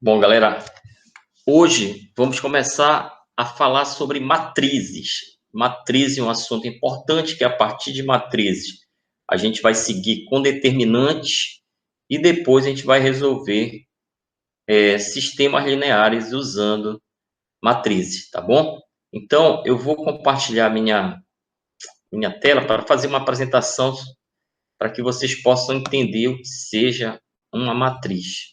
Bom, galera, hoje vamos começar a falar sobre matrizes. Matriz é um assunto importante que a partir de matrizes a gente vai seguir com determinantes e depois a gente vai resolver sistemas lineares usando matrizes, tá bom? Então, eu vou compartilhar minha tela para fazer uma apresentação para que vocês possam entender o que seja uma matriz.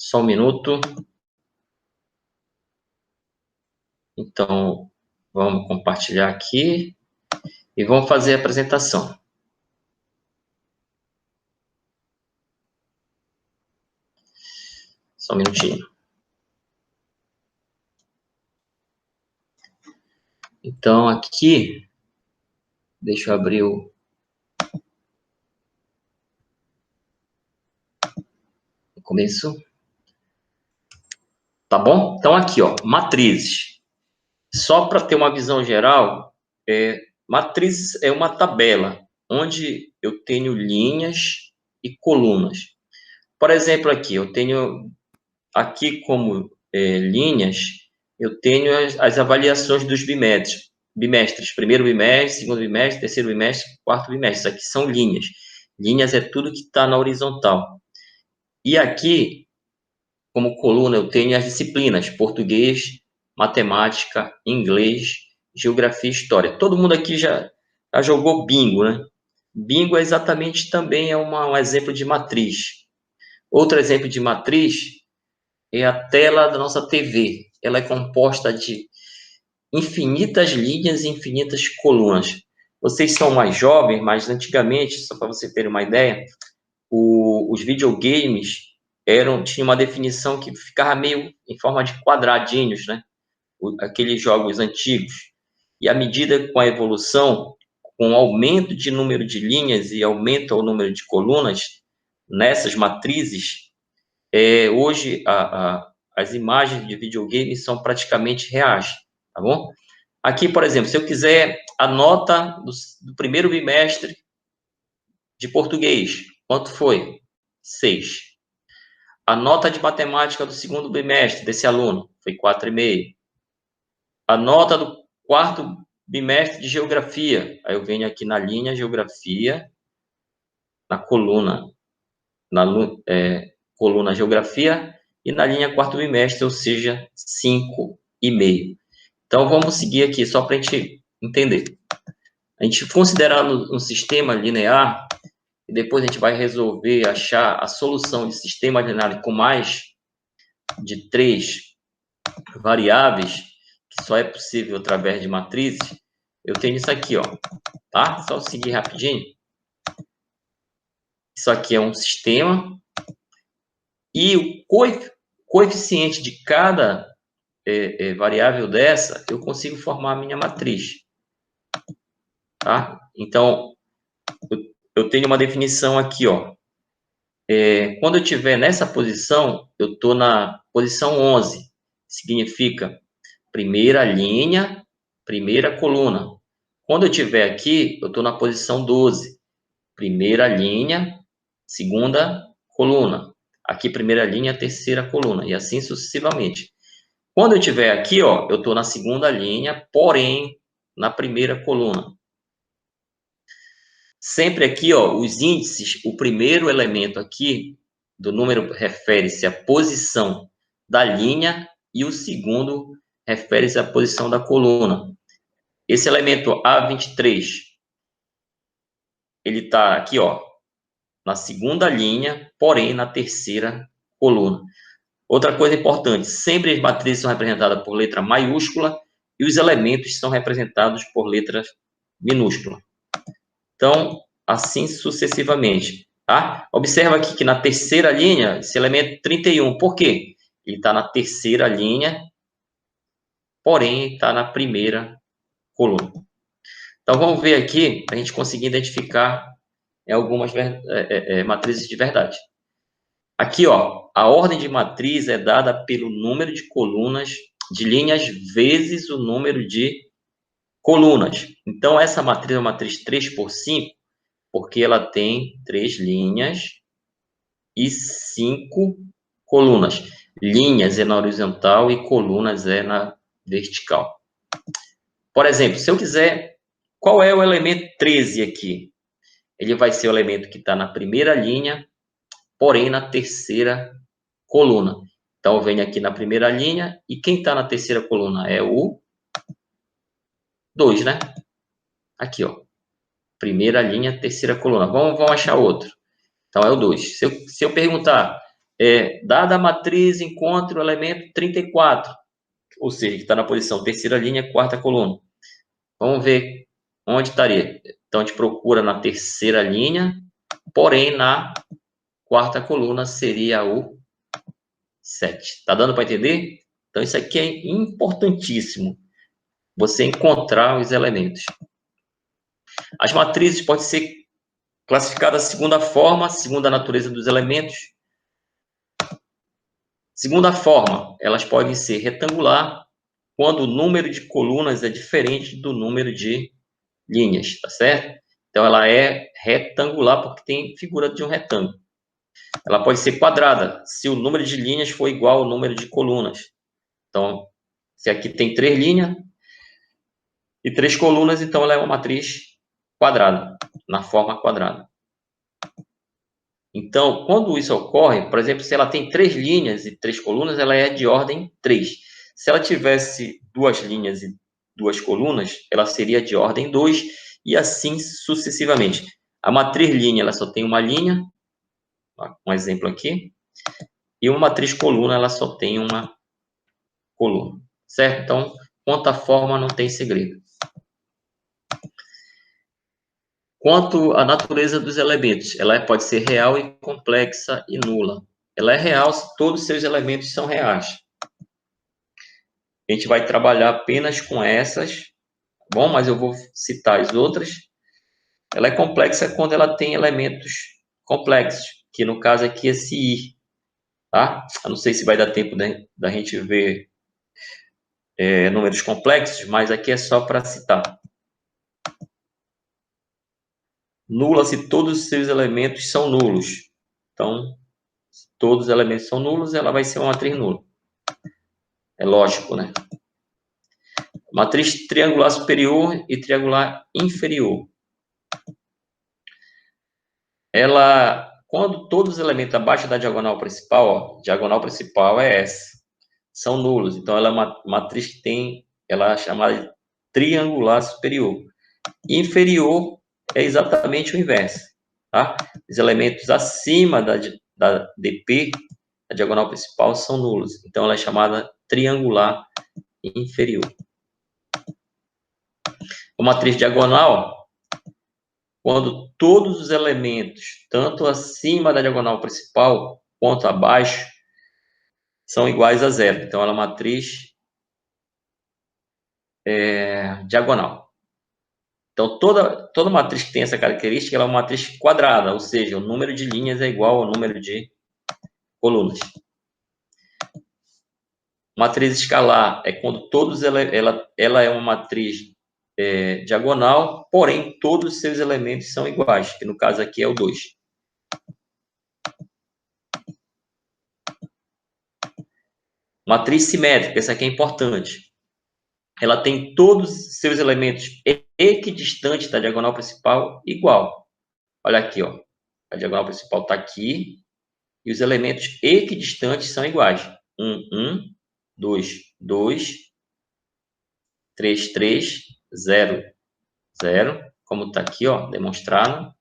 Só um minuto. Então, vamos compartilhar aqui e vamos fazer a apresentação. Só um minutinho. Então, aqui, deixa eu abrir o começo. Tá bom? Então, aqui, ó, matrizes. Só para ter uma visão geral, matrizes é uma tabela onde eu tenho linhas e colunas. Por exemplo, aqui, eu tenho aqui como linhas, eu tenho as avaliações dos bimestres. Primeiro bimestre, segundo bimestre, terceiro bimestre, quarto bimestre. Isso aqui são linhas. Linhas é tudo que está na horizontal. E aqui, como coluna, eu tenho as disciplinas: português, matemática, inglês, geografia e história. Todo mundo aqui já jogou bingo, né? Bingo é exatamente também um exemplo de matriz. Outro exemplo de matriz é a tela da nossa TV. Ela é composta de infinitas linhas e infinitas colunas. Vocês são mais jovens, mas antigamente, só para você ter uma ideia, os videogames tinham uma definição que ficava meio em forma de quadradinhos, né? Aqueles jogos antigos. E à medida com a evolução, com o aumento de número de linhas e aumento ao número de colunas nessas matrizes, hoje as imagens de videogame são praticamente reais, tá bom? Aqui, por exemplo, se eu quiser a nota do primeiro bimestre de português, quanto foi? 6. A nota de matemática do segundo bimestre desse aluno foi 4,5. A nota do quarto bimestre de geografia, aí eu venho aqui na linha geografia, na coluna, coluna geografia, e na linha quarto bimestre, ou seja, 5,5. Então, vamos seguir aqui, só para a gente entender. A gente considerando um sistema linear, e depois a gente vai resolver, achar a solução de sistema linear com mais de 3 variáveis, que só é possível através de matrizes, eu tenho isso aqui, ó, tá? Só seguir rapidinho. Isso aqui é um sistema, e o coeficiente de cada variável dessa, eu consigo formar a minha matriz, tá? Então, eu tenho uma definição aqui, ó. Quando eu estiver nessa posição, eu estou na posição 11. Significa primeira linha, primeira coluna. Quando eu estiver aqui, eu estou na posição 12. Primeira linha, segunda coluna. Aqui, primeira linha, terceira coluna. E assim sucessivamente. Quando eu estiver aqui, ó, eu estou na segunda linha, porém, na primeira coluna. Sempre aqui, ó, os índices, o primeiro elemento aqui do número refere-se à posição da linha e o segundo refere-se à posição da coluna. Esse elemento A23, ele está aqui, ó, na segunda linha, porém na terceira coluna. Outra coisa importante, sempre as matrizes são representadas por letra maiúscula e os elementos são representados por letras minúsculas. Então, assim sucessivamente, tá? Observa aqui que na terceira linha, esse elemento 31, por quê? Ele está na terceira linha, porém está na primeira coluna. Então, vamos ver aqui, para a gente conseguir identificar algumas matrizes de verdade. Aqui, ó, a ordem de matriz é dada pelo número de colunas, de linhas, vezes o número de colunas. Então, essa matriz é uma matriz 3x5, porque ela tem 3 linhas e 5 colunas. Linhas é na horizontal e colunas é na vertical. Por exemplo, se eu quiser, qual é o elemento 13 aqui? Ele vai ser o elemento que está na primeira linha, porém na terceira coluna. Então, eu venho aqui na primeira linha, e quem está na terceira coluna é o 2, né? Aqui, ó. Primeira linha, terceira coluna. Vamos achar outro. Então, é o 2. Se eu perguntar, dada a matriz, encontre o elemento 34, ou seja, que está na posição terceira linha, quarta coluna. Vamos ver onde estaria. Então, a gente procura na terceira linha, porém, na quarta coluna seria o 7. Tá dando para entender? Então, isso aqui é importantíssimo, você encontrar os elementos. As matrizes podem ser classificadas da segunda forma, segundo a natureza dos elementos. Segunda forma, elas podem ser retangular, quando o número de colunas é diferente do número de linhas, tá certo? Então, ela é retangular porque tem figura de um retângulo. Ela pode ser quadrada, se o número de linhas for igual ao número de colunas. Então, se aqui tem 3 linhas e 3 colunas, então ela é uma matriz quadrada, na forma quadrada. Então, quando isso ocorre, por exemplo, se ela tem 3 linhas e 3 colunas, ela é de ordem 3. Se ela tivesse 2 linhas e 2 colunas, ela seria de ordem 2, e assim sucessivamente. A matriz linha, ela só tem uma linha, um exemplo aqui, e uma matriz coluna, ela só tem uma coluna, certo? Então, quanto à forma, não tem segredo. Quanto à natureza dos elementos, ela pode ser real e complexa e nula. Ela é real se todos os seus elementos são reais. A gente vai trabalhar apenas com essas, bom, mas eu vou citar as outras. Ela é complexa quando ela tem elementos complexos, que no caso aqui é esse I, tá? Eu não sei se vai dar tempo da gente ver números complexos, mas aqui é só para citar. Nula se todos os seus elementos são nulos. Então, se todos os elementos são nulos, ela vai ser uma matriz nula. É lógico, né? Matriz triangular superior e triangular inferior. Ela, quando todos os elementos abaixo da diagonal principal, ó, diagonal principal é essa, são nulos. Então, ela é uma matriz que tem, ela é chamada de triangular superior. Inferior é exatamente o inverso, tá? Os elementos acima da DP, a diagonal principal, são nulos. Então, ela é chamada triangular inferior. A matriz diagonal, quando todos os elementos, tanto acima da diagonal principal quanto abaixo, são iguais a zero. Então, ela é uma matriz diagonal. Então, toda matriz que tem essa característica, ela é uma matriz quadrada, ou seja, o número de linhas é igual ao número de colunas. Matriz escalar é quando todos ela é uma matriz diagonal, porém todos os seus elementos são iguais, que no caso aqui é o 2. Matriz simétrica, essa aqui é importante. Ela tem todos os seus elementos equidistantes da diagonal principal igual. Olha aqui, ó. A diagonal principal está aqui e os elementos equidistantes são iguais. 1, 2, 2, 3, 3, 0, 0, como está aqui, ó, demonstrado.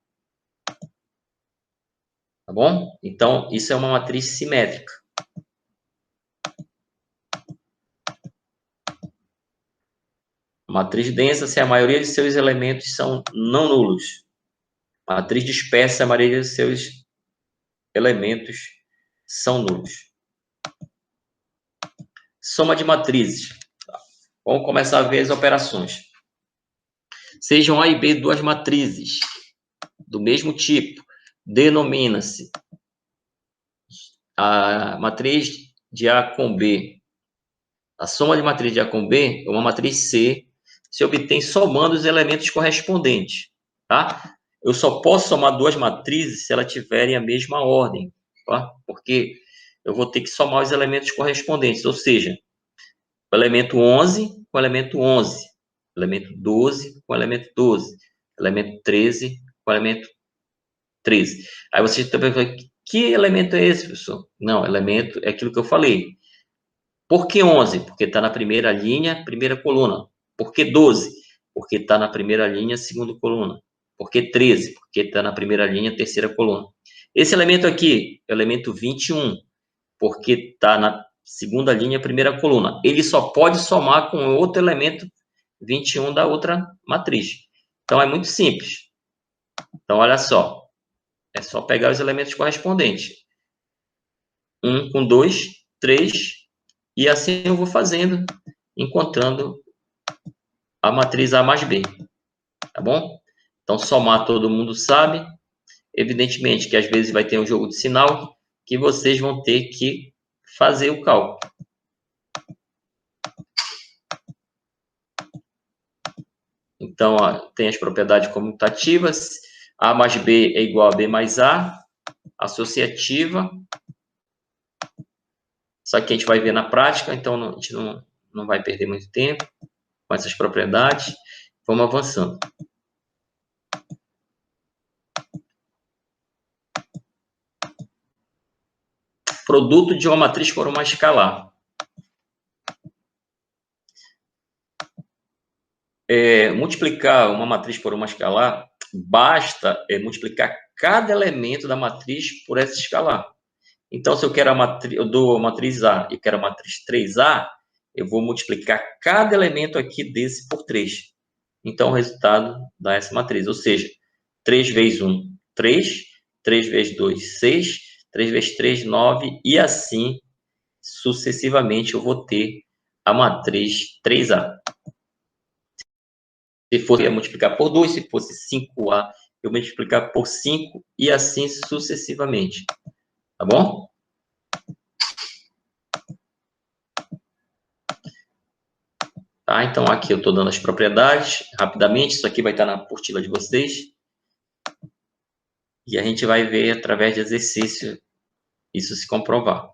Tá bom? Então, isso é uma matriz simétrica. A matriz densa, se a maioria de seus elementos são não nulos. A matriz dispersa, se a maioria de seus elementos são nulos. Soma de matrizes. Vamos começar a ver as operações. Sejam A e B duas matrizes do mesmo tipo, denomina-se a matriz de A com B. A soma de matriz de A com B é uma matriz C, se obtém somando os elementos correspondentes, tá? Eu só posso somar duas matrizes se elas tiverem a mesma ordem, tá? Porque eu vou ter que somar os elementos correspondentes, ou seja, o elemento 11 com o elemento 11, o elemento 12 com o elemento 12, o elemento 13 com o elemento 13. Aí você também vai, que elemento é esse, professor? Não, elemento é aquilo que eu falei. Por que 11? Porque está na primeira linha, primeira coluna. Por que 12? Porque está na primeira linha, segunda coluna. Por que 13? Porque está na primeira linha, terceira coluna. Esse elemento aqui é o elemento 21, porque está na segunda linha, primeira coluna. Ele só pode somar com outro elemento 21 da outra matriz. Então, é muito simples. Então, olha só. É só pegar os elementos correspondentes. 1 com 2, 3, e assim eu vou fazendo, encontrando a matriz A mais B, tá bom? Então, somar todo mundo sabe. Evidentemente que às vezes vai ter um jogo de sinal que vocês vão ter que fazer o cálculo. Então, ó, tem as propriedades comutativas. A mais B é igual a B mais A. Associativa. Só que a gente vai ver na prática, então a gente não vai perder muito tempo com essas propriedades. Vamos avançando. Produto de uma matriz por uma escalar. Multiplicar uma matriz por uma escalar, basta multiplicar cada elemento da matriz por essa escalar. Então, se eu quero eu dou a matriz A e quero a matriz 3A, eu vou multiplicar cada elemento aqui desse por 3. Então, o resultado dá essa matriz. Ou seja, 3 vezes 1, 3. 3 vezes 2, 6. 3 vezes 3, 9. E assim, sucessivamente, eu vou ter a matriz 3A. Se fosse eu multiplicar por 2, se fosse 5A, eu multiplicar por 5 e assim sucessivamente. Tá bom? Tá, então aqui eu estou dando as propriedades rapidamente. Isso aqui vai estar na apostila de vocês. E a gente vai ver através de exercício isso se comprovar.